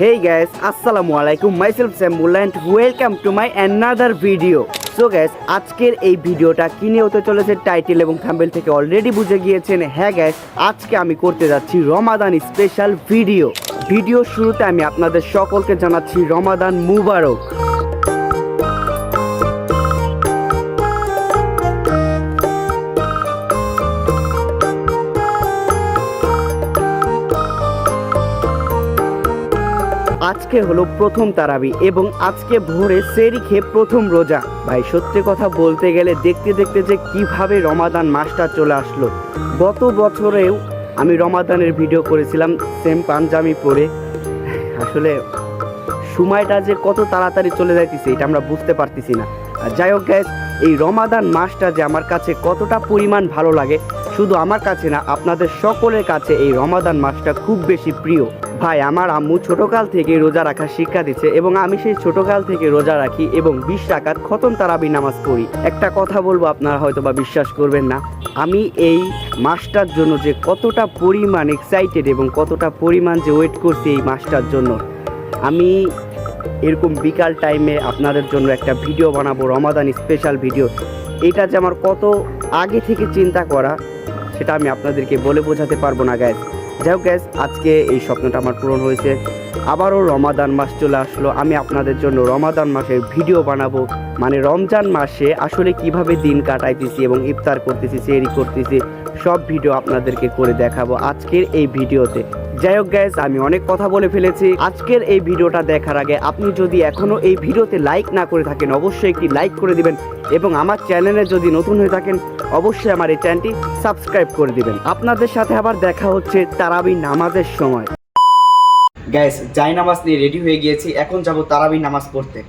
Hey guys, Assalamu alaikum. Myself Sam Mullah and welcome to my another video. So guys, আজকের এই ভিডিওটা কি নিয়ে হতে চলেছে টাইটেল এবং থাম্বনেল থেকে অলরেডি বুঝে গিয়েছেন। হ্যাঁ গাইস, আজকে আমি করতে যাচ্ছি রমাদান স্পেশাল ভিডিও শুরুতে আমি আপনাদের সকলকে জানাচ্ছি রমাদান মুবারক। আজকে হলো প্রথম তারাবি এবং আজকে ভোরে সেহরি খেয়ে প্রথম রোজা। ভাই সত্যি কথা বলতে গেলে দেখতে দেখতে যে কিভাবে রমাদান মাসটা চলে আসলো। গত বছরেও আমি রমাদানের ভিডিও করেছিলাম সেম পাঞ্জাবি পরে। আসলে সময়টা যে কত তাড়াতাড়ি চলে যাইতেছে এটা আমরা বুঝতে পারতেছি না। আর যাই হোক গাইস, এই রমাদান মাসটা যে আমার কাছে কতটা পরিমাণ ভালো লাগে শুধু আমার কাছে না, আপনাদের সকলের কাছে এই রমাদান মাসটা খুব বেশি প্রিয়। ভাই আমার আম্মু ছোটকাল থেকে রোজা রাখার শিক্ষা দিচ্ছে এবং আমি সেই ছোটকাল থেকে রোজা রাখি এবং 20 রাকাত খতম তারাবি নামাজ পড়ি। একটা কথা বলবো, আপনারা হয়তো বা বিশ্বাস করবেন না, আমি এই মাসটার জন্য যে কতটা পরিমাণ এক্সাইটেড এবং কতটা পরিমাণ যে ওয়েট করছি এই মাসটার জন্য। আমি এরকম বিকাল টাইমে আপনাদের জন্য একটা ভিডিও বানাবো, রমাদান স্পেশাল ভিডিও। এটা যে আমার কত আগে থেকে চিন্তা করা সেটা আমি আপনাদেরকে বলে বোঝাতে পারবো না গাইস। যাই হোক গাইস, আজকে এই স্বপ্নটা আমার পূরণ হয়েছে। আবারও রমাদান মাস চলে আসলো, আমি আপনাদের জন্য রমাদান মাসের ভিডিও বানাবো। মানে রমজান মাসে আসলে কিভাবে দিন কাটাইতেছি এবং ইফতার করতেছি, সেহরি করতেছি, সব ভিডিও আপনাদেরকে করে দেখাবো আজকের এই ভিডিওতে। যাই হোক গাইস, আমি অনেক কথা বলে ফেলেছি। আজকের এই ভিডিওটা দেখার আগে আপনি যদি এখনও এই ভিডিওতে লাইক না করে থাকেন অবশ্যই একটি লাইক করে দিবেন এবং আমার চ্যানেলে যদি নতুন হয়ে থাকেন অবশ্যই আমার এই চ্যানেলটি সাবস্ক্রাইব করে দিবেন। আপনাদের সাথে আবার দেখা হচ্ছে তারাবি নামাজের সময়। গাইস, জাই নামাজ নিয়ে রেডি হয়ে গিয়েছি, এখন যাব তারাবি নামাজ পড়তে।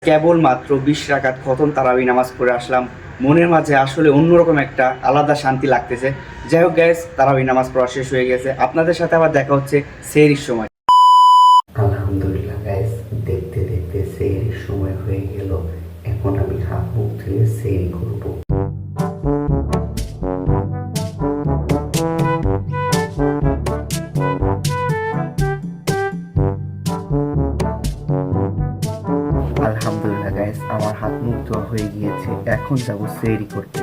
কেবলমাত্র 20 রাকাত খতম তারাবি নামাজ পড়ে আসলাম। মনের মাঝে আসলে অন্যরকম একটা আলাদা শান্তি লাগতেছে। যাই হোক গাইস, তারাবি নামাজ পড়া শেষ হয়ে গেছে, আপনাদের সাথে আবার দেখা হচ্ছে সেহরির সময়। আলহামদুলিল্লাহ গাইস, দেখতে দেখতে সেহরির সময় হয়ে গেল। এখন আমি হাত মুখ ধুয়ে সেহরি করব। আলহামদুলিল্লাহ গাইস, আমার হাত মুখ ধোয়া হয়ে গিয়েছে, এখন যাব সেহরি করতে।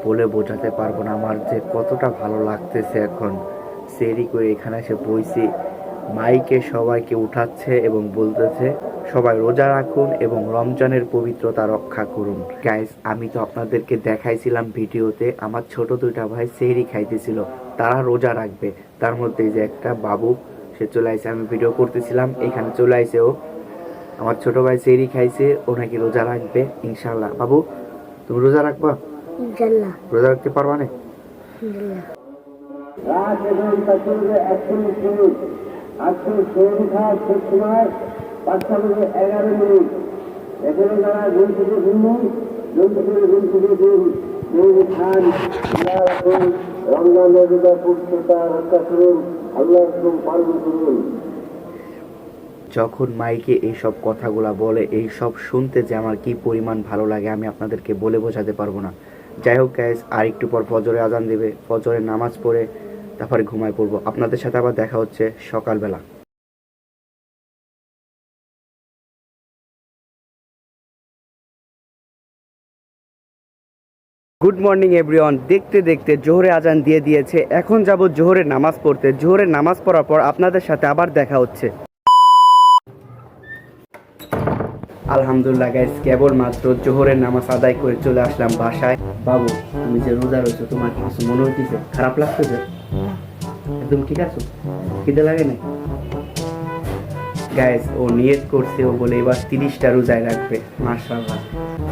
বলে বোঝাতে পারবো না আমার যে কতটা ভালো লাগতেছে। এখন সেহরি করে এখানে এসে বইছি, মাইকে সবাইকে উঠাচ্ছে এবং বলতেছে সবাই রোজা রাখুন এবং রমজানের পবিত্রতা রক্ষা করুন। গাইস, আমি তো আপনাদেরকে দেখাইছিলাম ভিডিওতে আমার ছোট দুইটা ভাই সেহরি খাইতেছিল, তারা রোজা রাখবে। তার মধ্যে যে একটা বাবু সে চলে আসে, আমি ভিডিও করতেছিলাম এখানে চলে আসে ও। আমার ছোট ভাই সেহরি খাইছে, ও নাকি রোজা রাখবে ইনশাল্লাহ। বাবু তুমি রোজা রাখবা? ইনশাআল্লাহ। রোজা রাখতে পারবা না? ইনশাআল্লাহ। রাত এবং তাসুরে এখন শুরু। আজকে সেহরি খাওয়ার শেষ সময় 5:11 মিনিট। এখানে যারা ঘুম থেকে ঘুমুন, ঘুম থেকে ঘুম, সেহরি খান, রমজানের রোজা পবিত্রতা রক্ষা করুন, আল্লাহ পালন করুন। যখন মাইকে এইসব কথাগুলা বলে, এই সব শুনতে যে আমার কি পরিমাণ ভালো লাগে আমি আপনাদেরকে বলে বোঝাতে পারবো না। যাই হোক গাইস, আর একটু পর ফজরে আজান দেবে, ফজরের নামাজ পড়ে তারপরে ঘুমায় পড়বো। আপনাদের সাথে আবার দেখা হচ্ছে সকালবেলা। Good morning everyone. দেখতে দেখতে জোহরে আজান দিয়ে দিয়েছে, এখন যাব জোহরের নামাজ পড়তে। জোহরের নামাজ পড়ার পর আপনাদের সাথে আবার দেখা হচ্ছে। আলহামদুলিল্লাহ গাইস, কেবলমাত্র জোহরের নামাজ আদায় করে চলে আসলাম বাসায়। বাবু তুমি যে রোজা রয়েছো তোমার কি কিছু মনে হইতেছে? খারাপ লাগতেছে? একদম ঠিক আছো? খিদে লাগে না? গাইস, ও নিয়ত করছে, ও বলে এবার 30টা রোজায় রাখবে। মাশাআল্লাহ,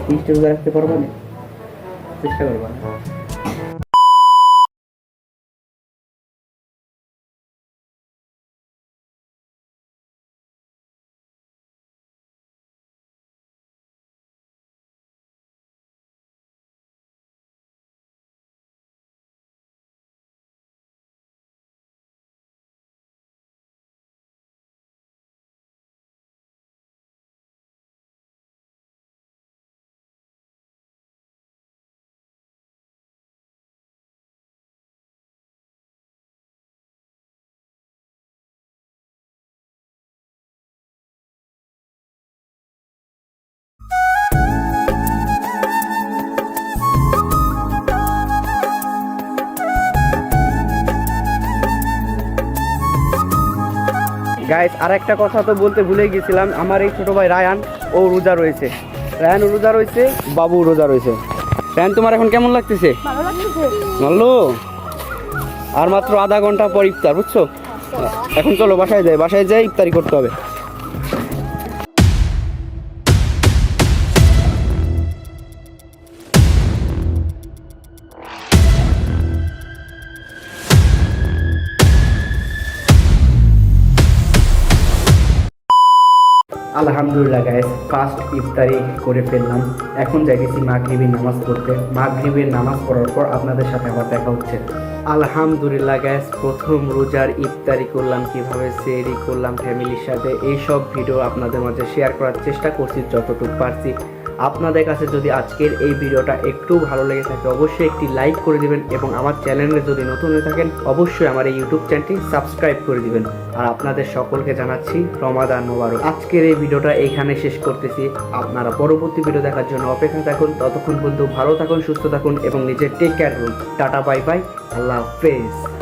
30টা রোজা রাখতে পারবা না? চেষ্টা করবা। গাইস আর একটা কথা তো বলতে ভুলে গেছিলাম, আমার এই ছোট ভাই রায়ান ও রোজা রয়েছে। রায়ান রোজা রয়েছে, বাবু রোজা রয়েছে। রায়ান তোমার এখন কেমন লাগতেছে? ভালো লাগতেছে। ভালো। আর মাত্র আধা ঘন্টা পর ইফতার, বুঝছো? এখন চলো বাসায় যাই ইফতারি করতে হবে। আলহামদুলিল্লাহ গাইস, ফার্স্ট ইফতারি করে ফেললাম। এখন যাইতেছি মাগরিবের নামাজ পড়তে। মাগরিবের নামাজ পড়ার পর আপনাদের সাথে আবার দেখা হচ্ছে। আলহামদুলিল্লাহ গাইস, প্রথম রোজার ইফতারি করলাম, কিভাবে সেহরি করলাম ফ্যামিলির সাথে, এইসব ভিডিও আপনাদের মাঝে শেয়ার করার চেষ্টা করছি যতটুকু পারছি। আপনাদের কাছে যদি আজকের এই ভিডিওটা একটু ভালো লেগে থাকে অবশ্যই একটি লাইক করে দিবেন, এবং আমার চ্যানেলে যদি নতুন হয়ে থাকেন অবশ্যই আমার এই ইউটিউব চ্যানেলটি সাবস্ক্রাইব করে দিবেন। আর আপনাদের সকলকে জানাচ্ছি রমাদান মোবারক। আজকের এই ভিডিওটা এইখানে শেষ করতেছি। আপনারা পরবর্তী ভিডিও দেখার জন্য অপেক্ষা থাকুন। ততক্ষণ পর্যন্ত ভালো থাকুন, সুস্থ থাকুন এবং নিজের টেক কেয়ার করুন। টাটা, বাই বাই, আল্লাহ হাফেজ।